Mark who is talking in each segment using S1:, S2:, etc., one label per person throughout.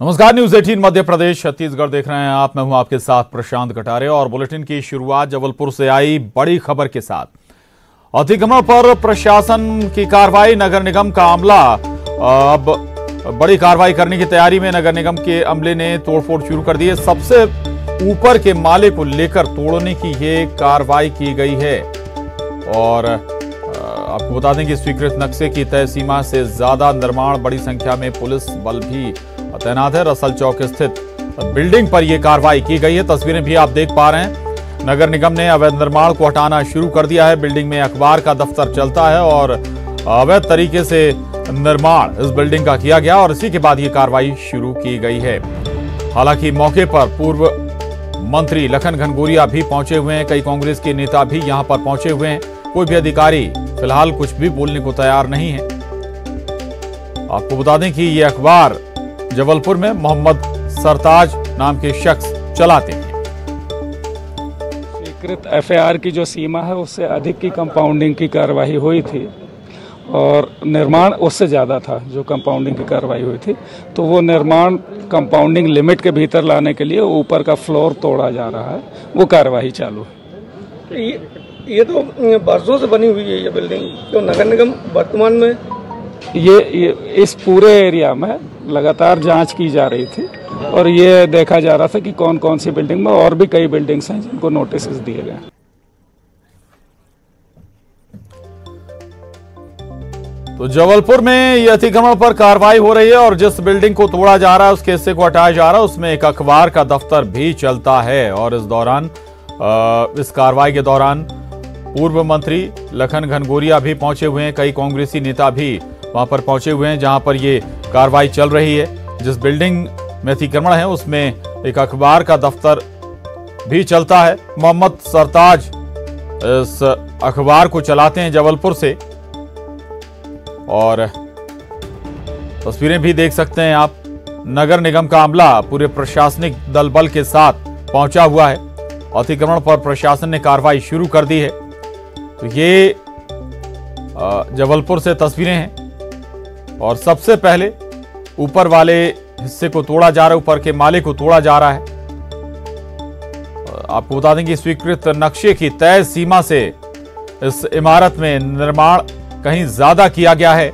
S1: नमस्कार, न्यूज 18 मध्य प्रदेश छत्तीसगढ़ देख रहे हैं आप। मैं हूं आपके साथ प्रशांत कटारे और बुलेटिन की शुरुआत जबलपुर से आई बड़ी खबर के साथ। अतिक्रमण पर प्रशासन की कार्रवाई, नगर निगम का अमला अब बड़ी कार्रवाई करने की तैयारी में। नगर निगम के अमले ने तोड़फोड़ शुरू कर दी है। सबसे ऊपर के माले को लेकर तोड़ने की ये कार्रवाई की गई है और आपको बता दें कि स्वीकृत नक्शे की तय सीमा से ज्यादा निर्माण, बड़ी संख्या में पुलिस बल भी तैनात है। रसल चौक स्थित बिल्डिंग पर यह कार्रवाई की गई है। तस्वीरें भी आप देख पा रहे हैं। नगर निगम ने अवैध निर्माण को हटाना शुरू कर दिया है। बिल्डिंग में अखबार का दफ्तर चलता है और अवैध तरीके से निर्माण इस बिल्डिंग का किया गया और इसी के बाद ये कार्रवाई शुरू की गई है। हालांकि मौके पर पूर्व मंत्री लखन घनघोरिया भी पहुंचे हुए हैं। कई कांग्रेस के नेता भी यहां पर पहुंचे हुए हैं। कोई भी अधिकारी फिलहाल कुछ भी बोलने को तैयार नहीं है। आपको बता दें कि ये अखबार जबलपुर में मोहम्मद सरताज नाम के शख्स चलाते हैं।
S2: स्वीकृत एफआईआर की जो सीमा है उससे अधिक की कंपाउंडिंग की कार्रवाई हुई थी और निर्माण उससे ज़्यादा था जो कंपाउंडिंग की कार्रवाई हुई थी। तो वो निर्माण कंपाउंडिंग लिमिट के भीतर लाने के लिए ऊपर का फ्लोर तोड़ा जा रहा है, वो कार्रवाई चालू है।
S3: ये तो बरसों से बनी हुई है ये बिल्डिंग, तो नगर निगम वर्तमान में
S2: ये इस पूरे एरिया में लगातार जांच की जा रही थी और ये देखा जा रहा था कि कौन कौन सी बिल्डिंग में, और भी कई बिल्डिंग्स हैं जिनको नोटिस दिए गए।
S1: तो जबलपुर में ये अतिक्रमण पर कार्रवाई हो रही है और जिस बिल्डिंग को तोड़ा जा रहा है उसके हिस्से को हटाया जा रहा है। उसमें एक अखबार का दफ्तर भी चलता है और इस कार्रवाई के दौरान पूर्व मंत्री लखन घनघोरिया भी पहुंचे हुए हैं। कई कांग्रेसी नेता भी वहां पर पहुंचे हुए हैं जहां पर ये कार्रवाई चल रही है। जिस बिल्डिंग में अतिक्रमण है उसमें एक अखबार का दफ्तर भी चलता है। मोहम्मद सरताज इस अखबार को चलाते हैं जबलपुर से और तस्वीरें भी देख सकते हैं आप। नगर निगम का अमला पूरे प्रशासनिक दल बल के साथ पहुंचा हुआ है। अतिक्रमण पर प्रशासन ने कार्रवाई शुरू कर दी है। तो ये जबलपुर से तस्वीरें हैं और सबसे पहले ऊपर वाले हिस्से को तोड़ा जा रहा है, ऊपर के माले को तोड़ा जा रहा है। आपको बता दें कि स्वीकृत नक्शे की तय सीमा से इस इमारत में निर्माण कहीं ज्यादा किया गया है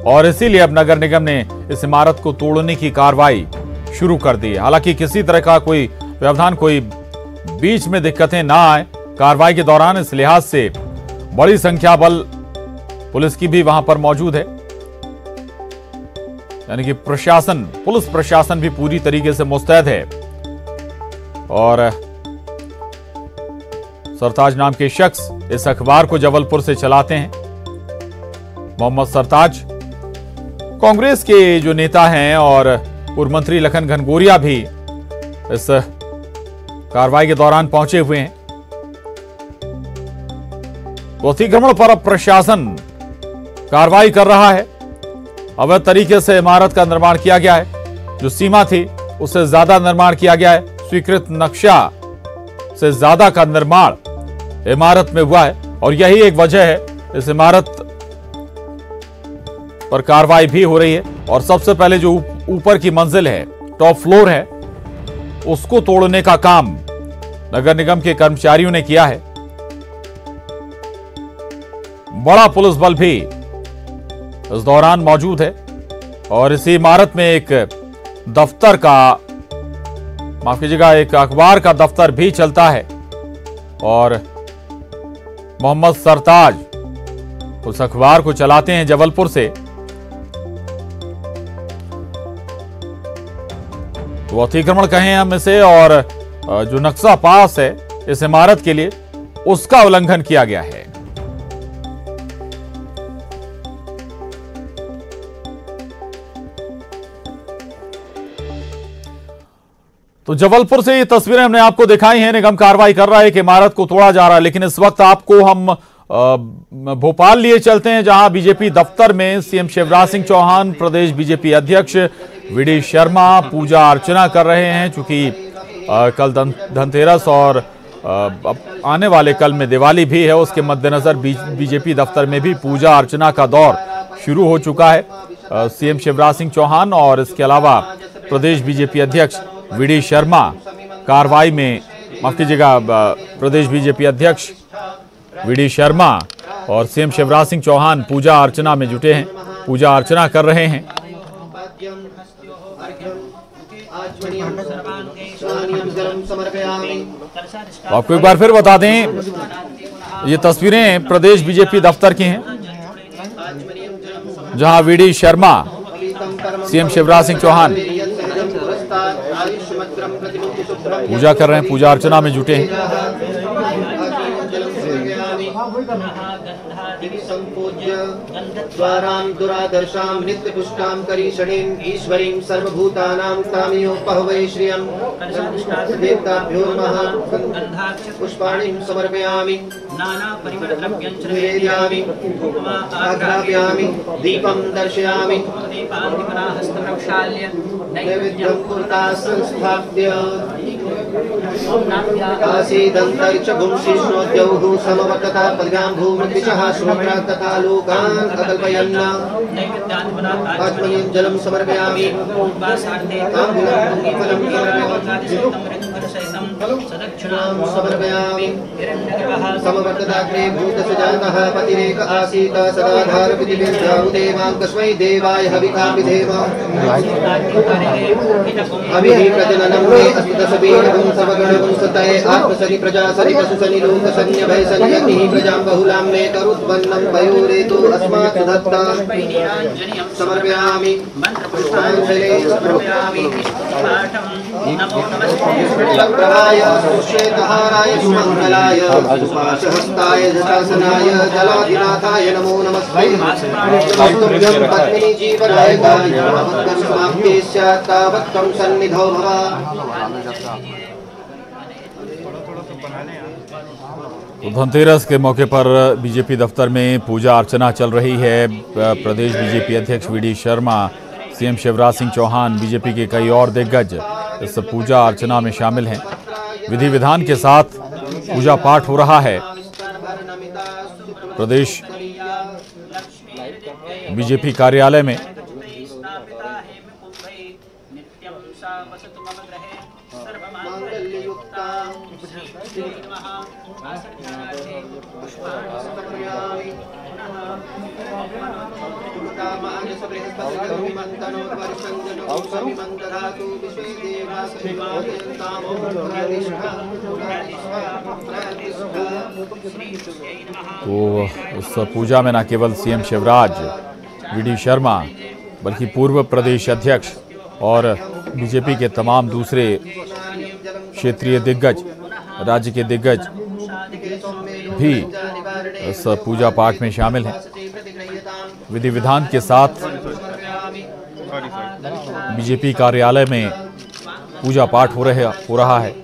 S1: और इसीलिए अब नगर निगम ने इस इमारत को तोड़ने की कार्रवाई शुरू कर दी है। हालांकि किसी तरह का कोई व्यवधान, कोई बीच में दिक्कतें ना आए कार्रवाई के दौरान, इस लिहाज से बड़ी संख्या बल पुलिस की भी वहां पर मौजूद है। यानी कि पुलिस प्रशासन भी पूरी तरीके से मुस्तैद है और सरताज नाम के शख्स इस अखबार को जबलपुर से चलाते हैं। मोहम्मद सरताज कांग्रेस के जो नेता हैं और पूर्व मंत्री लखन घनघोरिया भी इस कार्रवाई के दौरान पहुंचे हुए हैं। तो अतिक्रमण पर अब प्रशासन कार्रवाई कर रहा है। अवैध तरीके से इमारत का निर्माण किया गया है। जो सीमा थी उससे ज्यादा निर्माण किया गया है। स्वीकृत नक्शा से ज्यादा का निर्माण इमारत में हुआ है और यही एक वजह है इस इमारत पर कार्रवाई भी हो रही है। और सबसे पहले जो ऊपर की मंजिल है, टॉप फ्लोर है, उसको तोड़ने का काम नगर निगम के कर्मचारियों ने किया है। बड़ा पुलिस बल भी इस दौरान मौजूद है और इसी इमारत में एक दफ्तर का, माफ कीजिएगा, एक अखबार का दफ्तर भी चलता है और मोहम्मद सरताज उस अखबार को चलाते हैं जबलपुर से। तो अतिक्रमण कहें हम इसे, और जो नक्शा पास है इस इमारत के लिए उसका उल्लंघन किया गया है। तो जबलपुर से ये तस्वीरें हमने आपको दिखाई हैं। निगम कार्रवाई कर रहा है कि इमारत को तोड़ा जा रहा है, लेकिन इस वक्त आपको हम भोपाल लिए चलते हैं जहां बीजेपी दफ्तर में सीएम शिवराज सिंह चौहान, प्रदेश बीजेपी अध्यक्ष वीडी शर्मा पूजा अर्चना कर रहे हैं। चूंकि कल धनतेरस और आने वाले कल में दिवाली भी है, उसके मद्देनजर बीजेपी दफ्तर में भी पूजा अर्चना का दौर शुरू हो चुका है। सीएम शिवराज सिंह चौहान और इसके अलावा प्रदेश बीजेपी अध्यक्ष वीडी शर्मा कार्रवाई में, माफ कीजिएगा, प्रदेश बीजेपी अध्यक्ष वीडी शर्मा और सीएम शिवराज सिंह चौहान पूजा अर्चना में जुटे हैं, पूजा अर्चना कर रहे हैं। आपको एक बार फिर बता दें, ये तस्वीरें प्रदेश बीजेपी दफ्तर की हैं, जहां वीडी शर्मा, सीएम शिवराज सिंह चौहान पूजा कर रहे हैं, पूजा अर्चना में जुटे हैं।
S4: द्वारां दुरादर्शां नित्यपुष्टां करीषणीं ईश्वरीं सर्वभूतानां कामयोपहवै श्रियं देवताभ्यो नमः। पुष्पाणिं समर्पयामि, निवेदयामि, आघ्रापयामि, दीपं दर्शयामि, नैवेद्यं कुर्ता संस्थाप्य आसीदन्तरिक्षभुं शिष्णोद्यौः समवर्तता पद्भ्यां भूमृद्विषः श्रोत्रा तथा लोकान् अकल्पयन्। आत्मनीं जलं समर्पयामि, समर्पयामि। समवर्तताग्रे भूतसजातः पतिरेक आसीत् सदाधारविधिर्जामुदेवाङ्कस्मै देवाय हविषा विधेम। हविः प्रजननं मे अस्तु दशवीरगुं सर्वगणगुं सतये आत्मसनि प्रजासनि पशुसनि लोकसन्यभयसनि यज्ञिः प्रजां बहुलां मे करुत्पन्नं पयोरेतु अस्मात् दत्ता। समर्पयामि, पुष्पाञ्जलिं समर्पयामि। चक्रवाय श्वेतहाराय सुमङ्गलाय पाशहस्ताय जटासनाय जलाधिनाथाय नमो नमस्ते। तुभ्यं पत्नी जीवनायकाय यावत्तं समाप्ते स्यात् तावत्तं सन्निधौ भव।
S1: धनतेरस के मौके पर बीजेपी दफ्तर में पूजा अर्चना चल रही है। प्रदेश बीजेपी अध्यक्ष VD Sharma, CM Shivraj Singh Chouhan, BJP के कई और दिग्गज इस पूजा अर्चना में शामिल हैं। विधि विधान के साथ पूजा पाठ हो रहा है। प्रदेश बीजेपी कार्यालय में तो इस पूजा में न केवल सीएम शिवराज, वीडी शर्मा, बल्कि पूर्व प्रदेश अध्यक्ष और बीजेपी के तमाम दूसरे क्षेत्रीय दिग्गज, राज्य के दिग्गज भी इस पूजा पाठ में शामिल हैं। विधि विधान के साथ बीजेपी कार्यालय में पूजा पाठ हो रहा है।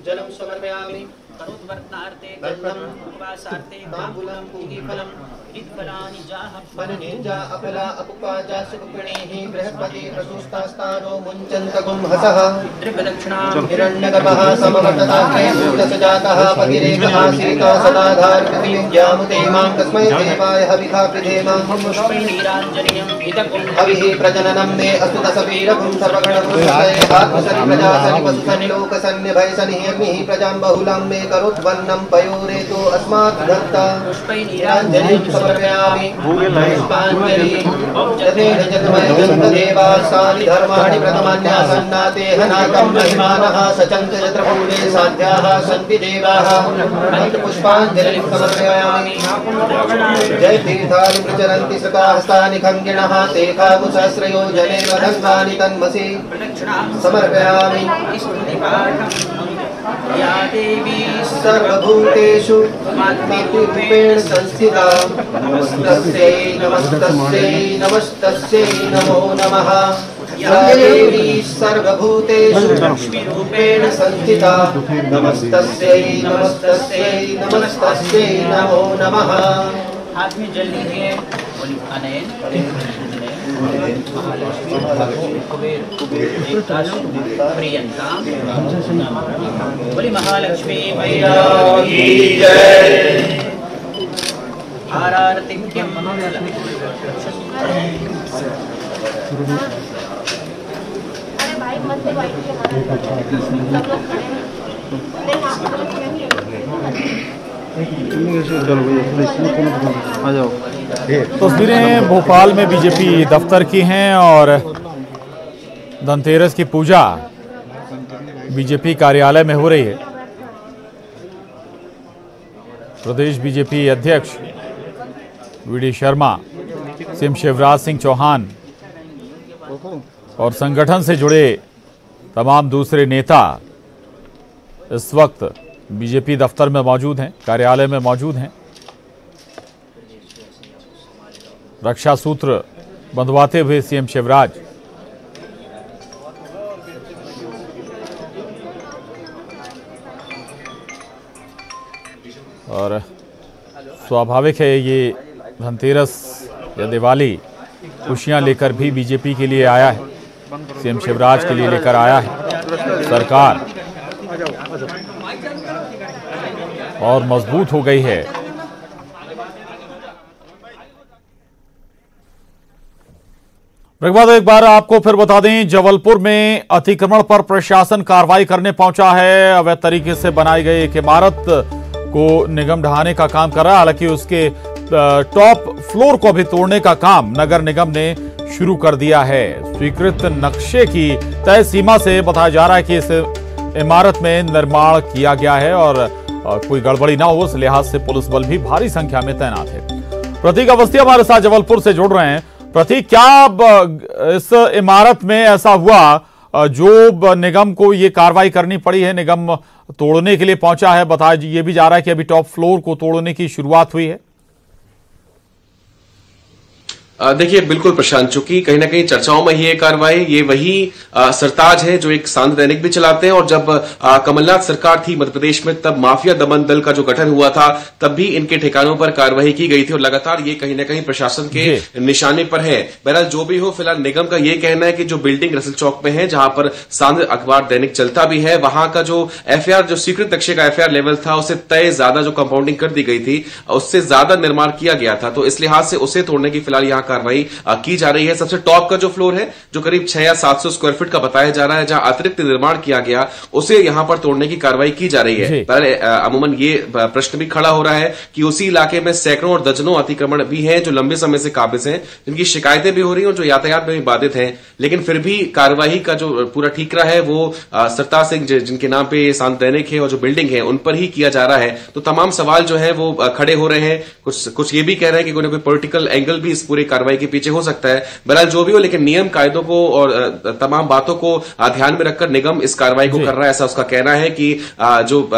S1: जलम समर्पयामि, करोद्वर्तार्थे गन्धम उपवासार्थे ताम्बूलं पूगीफलं इत्फलानि जाहफलनेजा अपला अपुपाजा सुकुपिणेः बृहस्पति प्रसूस्तास्तानो मुञ्चन्तकुं हसः त्रिपदक्षिणां हिरण्यगर्भः समवर्तताग्रे भूतसजातः पतिरेक आसीत् सदाधारविद्यामुदेवां कस्मै देवाय हविषा विधेम। पुष्पैराञ्जलिं हविः प्रजननं मे अस्तु दशवीरगुं सर्वगणगुं आत्मसनि प्रजासनि पशुसनि लोकसन्यभयसनि यज्ञिः प्रजां बहुलां मे करोत्पन्नं पयोरेतु अस्मात् दत्ता। पुष्पैराञ्जलिं समर्पयामि, पुष्पाञ्जलिं जतेन जतमय जन्तदेवासानि धर्माणि प्रथमान्यासन्नातेह नाकं महिमानः सचन्त यत्र पूजे साध्याः सन्ति देवाः। पुष्पाञ्जलिं समर्पयामि। जय तीर्थानि प्रचरन्ति सकाहस्तानि खङ्गिणः तेखामुसहस्रयो जनेन धन्वानि तन्मसि। समर्पयामि।
S4: या देवी सर्वभूतेषु मातृरूपेण संस्थिता नमस्तस्यै नमस्तस्यै नमस्तस्यै नमो नमः या देवी सर्वभूतेषु लक्ष्मीरूपेण संस्थिता नमस्तस्यै नमस्तस्यै नमस्तस्यै नमो नमः।
S5: हाथ में जल लीजिए। बोली महालक्ष्मी मैया की जय। आरतिक्यम
S1: तस्वीरें भोपाल में बीजेपी दफ्तर की हैं और धनतेरस की पूजा बीजेपी कार्यालय में हो रही है। प्रदेश बीजेपी अध्यक्ष वीडी शर्मा, सीएम शिवराज सिंह चौहान और संगठन से जुड़े तमाम दूसरे नेता इस वक्त बीजेपी दफ्तर में मौजूद हैं, कार्यालय में मौजूद हैं। रक्षा सूत्र बंधवाते हुए सीएम शिवराज और स्वाभाविक है ये धनतेरस या दिवाली खुशियां लेकर भी बीजेपी के लिए आया है, सीएम शिवराज के लिए लेकर आया है। सरकार और मजबूत हो गई है। एक बार आपको फिर बता दें, जबलपुर में अतिक्रमण पर प्रशासन कार्रवाई करने पहुंचा है। अवैध तरीके से बनाई गई एक इमारत को निगम ढहाने का काम कर रहा है। हालांकि उसके टॉप फ्लोर को भी तोड़ने का काम नगर निगम ने शुरू कर दिया है। स्वीकृत नक्शे की तय सीमा से बताया जा रहा है कि इस इमारत में निर्माण किया गया है और कोई गड़बड़ी ना हो, इस लिहाज से पुलिस बल भी भारी संख्या में तैनात है। प्रतीक अवस्थी हमारे साथ जबलपुर से जुड़ रहे हैं। प्रतीक, क्या इस इमारत में ऐसा हुआ जो निगम को ये कार्रवाई करनी पड़ी है, निगम तोड़ने के लिए पहुंचा है? बताया ये भी जा रहा है कि अभी टॉप फ्लोर को तोड़ने की शुरुआत हुई है।
S6: देखिए बिल्कुल प्रशांत, चूंकि कहीं ना कहीं चर्चाओं में ये कार्रवाई, ये वही सरताज है जो एक सांझ दैनिक भी चलाते हैं। और जब कमलनाथ सरकार थी मध्य प्रदेश में, तब माफिया दमन दल का जो गठन हुआ था, तब भी इनके ठिकानों पर कार्रवाई की गई थी और लगातार ये कहीं ना कहीं प्रशासन के निशाने पर है। बहरहाल जो भी हो, फिलहाल निगम का ये कहना है कि जो बिल्डिंग रसल चौक में है, जहां पर सांझ अखबार दैनिक चलता भी है, वहां का जो एफआईआर, जो स्वीकृत नक्शे का एफआईआर लेवल था, उससे तय ज्यादा जो कंपाउंडिंग कर दी गई थी, उससे ज्यादा निर्माण किया गया था। तो इस लिहाज से उसे तोड़ने की फिलहाल यहां कार्रवाई की जा रही है। सबसे टॉप का जो फ्लोर है, जो करीब 600 या 700 स्क्वायर फीट का बताया जा रहा है, जहां अतिरिक्त निर्माण किया गया, उसे यहां पर तोड़ने की कार्रवाई की जा रही है। पहले अमूमन ये प्रश्न भी खड़ा हो रहा है कि उसी इलाके में सैकड़ों और दर्जनों अतिक्रमण भी हैं जो लंबे समय से काबिज हैं, जिनकी शिकायतें भी हो रही हैं और जो यातायात में भी बाधित हैं। लेकिन फिर भी कार्यवाही का जो पूरा ठीकरा है वो सरताज सिंह, जिनके नाम पे सांझ दैनिक है और जो बिल्डिंग है, उन पर ही किया जा रहा है। तो तमाम सवाल जो है वो खड़े हो रहे हैं। कुछ ये भी कह रहे हैं कि कोई ना कोई पॉलिटिकल एंगल भी इस पूरी कार्रवाई के पीछे हो सकता है। बहरहाल जो भी हो, लेकिन नियम कायदों को और तमाम बातों को ध्यान में रखकर निगम इस कार्रवाई को कर रहा है, ऐसा उसका कहना है कि जो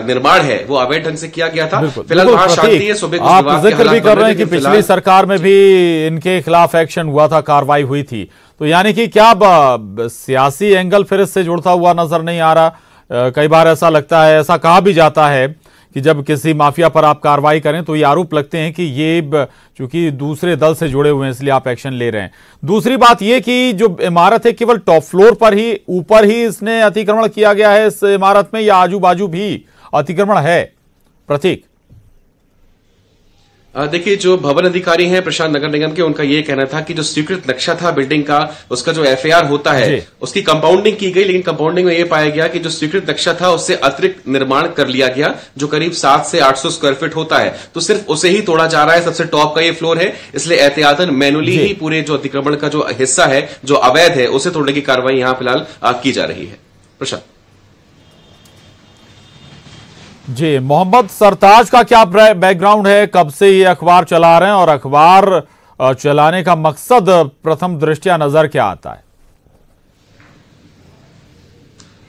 S6: निर्माण है वो अवैध ढंग से किया गया था। फिलहाल वहां शांति है। सुबह
S1: आप जिक्र भी कर रहे हैं कि पिछली सरकार में भी इनके खिलाफ एक्शन हुआ था, कार्रवाई हुई थी, तो यानी कि क्या सियासी एंगल फिर इससे जुड़ता हुआ नजर नहीं आ रहा? कई बार ऐसा लगता है, ऐसा कहा भी जाता है कि जब किसी माफिया पर आप कार्रवाई करें तो ये आरोप लगते हैं कि ये चूंकि दूसरे दल से जुड़े हुए हैं इसलिए आप एक्शन ले रहे हैं। दूसरी बात ये कि जो इमारत है केवल टॉप फ्लोर पर ही, ऊपर ही इसने अतिक्रमण किया गया है इस इमारत में, या आजू बाजू भी अतिक्रमण है? प्रतीक,
S6: देखिए जो भवन अधिकारी हैं प्रशांत नगर निगम के, उनका ये कहना था कि जो स्वीकृत नक्शा था बिल्डिंग का, उसका जो एफआईआर होता है उसकी कंपाउंडिंग की गई, लेकिन कंपाउंडिंग में ये पाया गया कि जो स्वीकृत नक्शा था उससे अतिरिक्त निर्माण कर लिया गया, जो करीब 700 से 800 स्क्वायर फीट होता है। तो सिर्फ उसे ही तोड़ा जा रहा है। सबसे टॉप का ये फ्लोर है, इसलिए एहतियातन मैनुअली ही पूरे जो अतिक्रमण का जो हिस्सा है जो अवैध है उसे तोड़ने की कार्रवाई यहां फिलहाल की जा रही है। प्रशांत
S1: जी, मोहम्मद सरताज का क्या बैकग्राउंड है, कब से ये अखबार चला रहे हैं और अखबार चलाने का मकसद प्रथम दृष्टया नजर क्या आता है?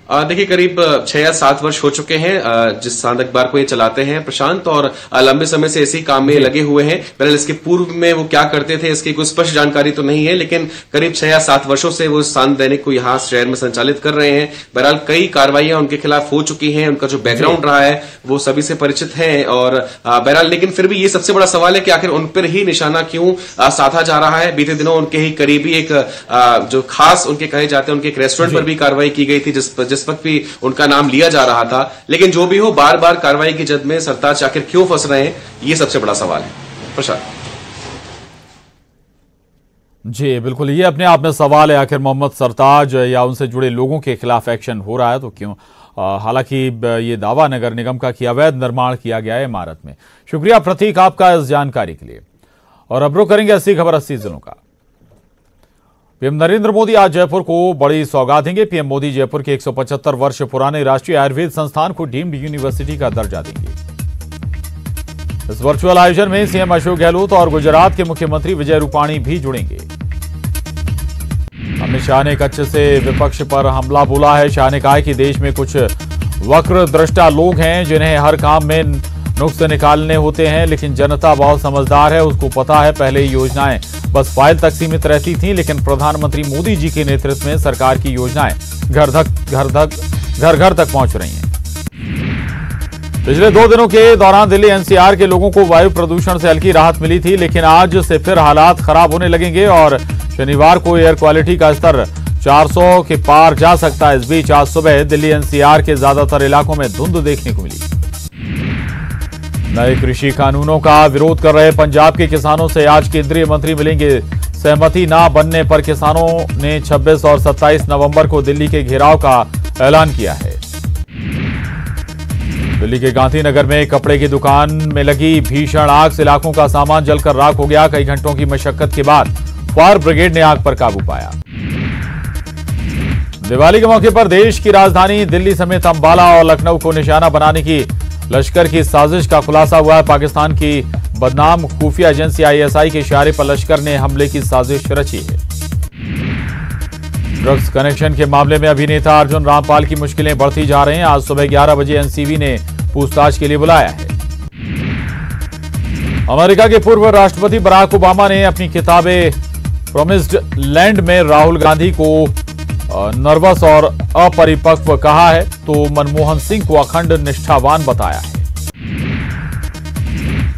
S6: देखिए करीब 6 या 7 वर्ष हो चुके हैं जिस सांद अखबार को ये चलाते हैं प्रशांत, और लंबे समय से इसी काम में लगे हुए हैं। बहरहाल इसके पूर्व में वो क्या करते थे इसकी कोई स्पष्ट जानकारी तो नहीं है, लेकिन करीब 6 या 7 वर्षों से वो सांद दैनिक को यहाँ शहर में संचालित कर रहे हैं। बहरहाल कई कार्रवाइयां उनके खिलाफ हो चुकी हैं, उनका जो बैकग्राउंड रहा है वो सभी से परिचित है। और बहरहाल लेकिन फिर भी ये सबसे बड़ा सवाल है कि आखिर उन पर ही निशाना क्यों साधा जा रहा है। बीते दिनों उनके ही करीबी एक जो खास उनके कहे जाते हैं उनके एक रेस्टोरेंट पर भी कार्रवाई की गई थी जिस वक्त भी उनका नाम लिया जा रहा था। लेकिन जो भी हो, बार बार कार्रवाई की जद में सरताज आखिर क्यों फंस रहे हैं, ये सबसे बड़ा सवाल है। प्रशांत
S1: जी बिल्कुल, ये अपने आप में सवाल है। आखिर मोहम्मद सरताज या उनसे जुड़े लोगों के खिलाफ एक्शन हो रहा है तो क्यों? हालांकि ये दावा नगर निगम का कि अवैध निर्माण किया गया है इमारत में। शुक्रिया प्रतीक आपका इस जानकारी के लिए। और अब रुख करेंगे 80 खबर 80 जिलों का। पीएम नरेंद्र मोदी आज जयपुर को बड़ी सौगात देंगे। पीएम मोदी जयपुर के 175 वर्ष पुराने राष्ट्रीय आयुर्वेद संस्थान को डीम्ड यूनिवर्सिटी का दर्जा देंगे। इस वर्चुअल आयोजन में सीएम अशोक गहलोत और गुजरात के मुख्यमंत्री विजय रूपाणी भी जुड़ेंगे। अमित शाह ने कच्छ से विपक्ष पर हमला बोला है। शाह ने कहा कि देश में कुछ वक्र दृष्टा लोग हैं जिन्हें हर काम में नुक्स निकालने होते हैं, लेकिन जनता बहुत समझदार है, उसको पता है पहले योजनाएं बस फाइल तक सीमित रहती थीं, लेकिन प्रधानमंत्री मोदी जी के नेतृत्व में सरकार की योजनाएं घर घर तक पहुंच रही हैं। पिछले 2 दिनों के दौरान दिल्ली एनसीआर के लोगों को वायु प्रदूषण से हल्की राहत मिली थी, लेकिन आज से फिर हालात खराब होने लगेंगे और शनिवार को एयर क्वालिटी का स्तर 400 के पार जा सकता है। इस बीच आज सुबह दिल्ली एनसीआर के ज्यादातर इलाकों में धुंध देखने को मिली। नए कृषि कानूनों का विरोध कर रहे पंजाब के किसानों से आज केंद्रीय मंत्री मिलेंगे। सहमति न बनने पर किसानों ने 26 और 27 नवंबर को दिल्ली के घेराव का ऐलान किया है। दिल्ली के गांधीनगर में कपड़े की दुकान में लगी भीषण आग से लाखों का सामान जलकर राख हो गया। कई घंटों की मशक्कत के बाद फायर ब्रिगेड ने आग पर काबू पाया। दिवाली के मौके पर देश की राजधानी दिल्ली समेत अंबाला और लखनऊ को निशाना बनाने की लश्कर की साजिश का खुलासा हुआ है। पाकिस्तान की बदनाम खुफिया एजेंसी आईएसआई के इशारे पर लश्कर ने हमले की साजिश रची है। ड्रग्स कनेक्शन के मामले में अभिनेता अर्जुन रामपाल की मुश्किलें बढ़ती जा रही हैं। आज सुबह 11 बजे एनसीबी ने पूछताछ के लिए बुलाया है। अमेरिका के पूर्व राष्ट्रपति बराक ओबामा ने अपनी किताबे प्रोमिस्ड लैंड में राहुल गांधी को नर्वस और अपरिपक्व कहा है, तो मनमोहन सिंह को अखंड निष्ठावान बताया है।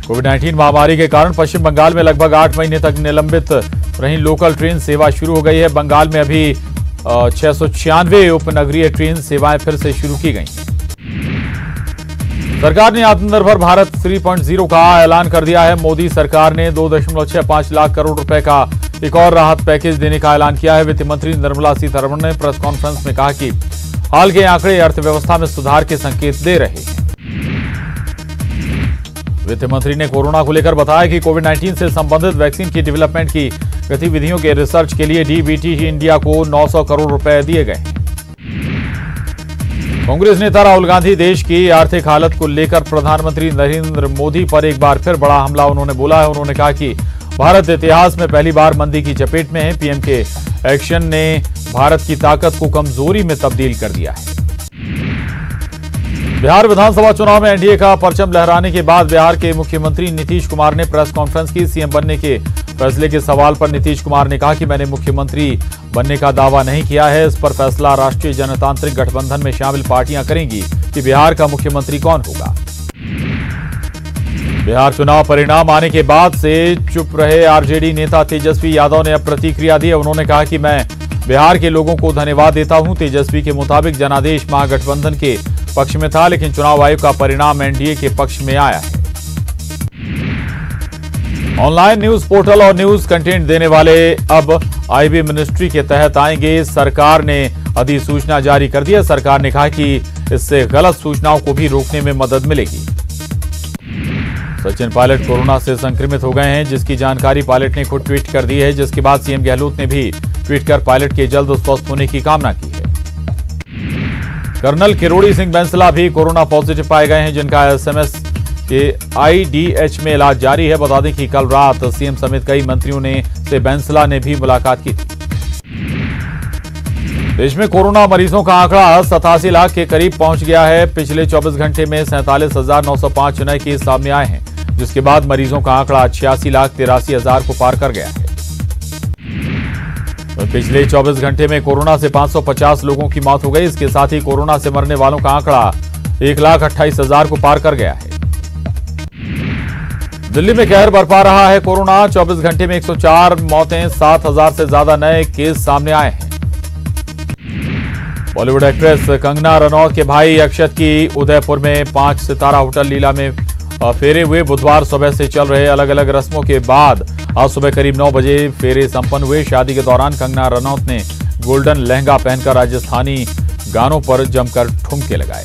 S1: कोविड-19 महामारी के कारण पश्चिम बंगाल में लगभग 8 महीने तक निलंबित रही लोकल ट्रेन सेवा शुरू हो गई है। बंगाल में अभी 696 उपनगरीय ट्रेन सेवाएं फिर से शुरू की गई हैं। सरकार ने आत्मनिर्भर भारत 3.0 का ऐलान कर दिया है। मोदी सरकार ने 2.65 लाख करोड़ रुपए का एक और राहत पैकेज देने का ऐलान किया है। वित्त मंत्री निर्मला सीतारमण ने प्रेस कॉन्फ्रेंस में कहा कि हाल के आंकड़े अर्थव्यवस्था में सुधार के संकेत दे रहे हैं। वित्त मंत्री ने कोरोना को लेकर बताया कि कोविड-19 से संबंधित वैक्सीन की डेवलपमेंट की गतिविधियों के रिसर्च के लिए डीबीटी इंडिया को 900 करोड़ रुपए दिए गए हैं। कांग्रेस नेता राहुल गांधी देश की आर्थिक हालत को लेकर प्रधानमंत्री नरेंद्र मोदी पर एक बार फिर बड़ा हमला उन्होंने बोला है। उन्होंने कहा कि भारत इतिहास में पहली बार मंदी की चपेट में है। पीएम के एक्शन ने भारत की ताकत को कमजोरी में तब्दील कर दिया है। बिहार विधानसभा चुनाव में एनडीए का परचम लहराने के बाद बिहार के मुख्यमंत्री नीतीश कुमार ने प्रेस कॉन्फ्रेंस की। सीएम बनने के फैसले के सवाल पर नीतीश कुमार ने कहा कि मैंने मुख्यमंत्री बनने का दावा नहीं किया है। इस पर फैसला राष्ट्रीय जनतांत्रिक गठबंधन में शामिल पार्टियां करेंगी कि बिहार का मुख्यमंत्री कौन होगा। बिहार चुनाव परिणाम आने के बाद से चुप रहे आरजेडी नेता तेजस्वी यादव ने अब प्रतिक्रिया दी है। उन्होंने कहा कि मैं बिहार के लोगों को धन्यवाद देता हूं। तेजस्वी के मुताबिक जनादेश महागठबंधन के पक्ष में था, लेकिन चुनाव आयोग का परिणाम एनडीए के पक्ष में आया है। ऑनलाइन न्यूज पोर्टल और न्यूज कंटेंट देने वाले अब आईबी मिनिस्ट्री के तहत आएंगे। सरकार ने अधिसूचना जारी कर दी है। सरकार ने कहा कि इससे गलत सूचनाओं को भी रोकने में मदद मिलेगी। सचिन पायलट कोरोना से संक्रमित हो गए हैं, जिसकी जानकारी पायलट ने खुद ट्वीट कर दी है, जिसके बाद सीएम गहलोत ने भी ट्वीट कर पायलट के जल्द स्वस्थ होने की कामना की है। कर्नल किरोड़ी सिंह बैंसला भी कोरोना पॉजिटिव पाए गए हैं, जिनका एसएमएस के आईडीएच में इलाज जारी है। बता दें कि कल रात सीएम समेत कई मंत्रियों से बैंसला ने भी मुलाकात की थी। देश में कोरोना मरीजों का आंकड़ा 87 लाख के करीब पहुंच गया है। पिछले 24 घंटे में 47,905 नए केस सामने आए हैं, जिसके बाद मरीजों का आंकड़ा 86,83,000 को पार कर गया है। तो पिछले 24 घंटे में कोरोना से 550 लोगों की मौत हो गई। इसके साथ ही कोरोना से मरने वालों का आंकड़ा 1,28,000 को पार कर गया है। दिल्ली में कहर बरपा रहा है कोरोना। 24 घंटे में 104 मौतें, 7,000 से ज्यादा नए केस सामने आए हैं। बॉलीवुड एक्ट्रेस कंगना रनौत के भाई अक्षत की उदयपुर में 5 सितारा होटल लीला में फेरे हुए। बुधवार सुबह से चल रहे अलग अलग रस्मों के बाद आज सुबह करीब 9 बजे फेरे संपन्न हुए। शादी के दौरान कंगना रनौत ने गोल्डन लहंगा पहनकर राजस्थानी गानों पर जमकर ठुमके लगाए।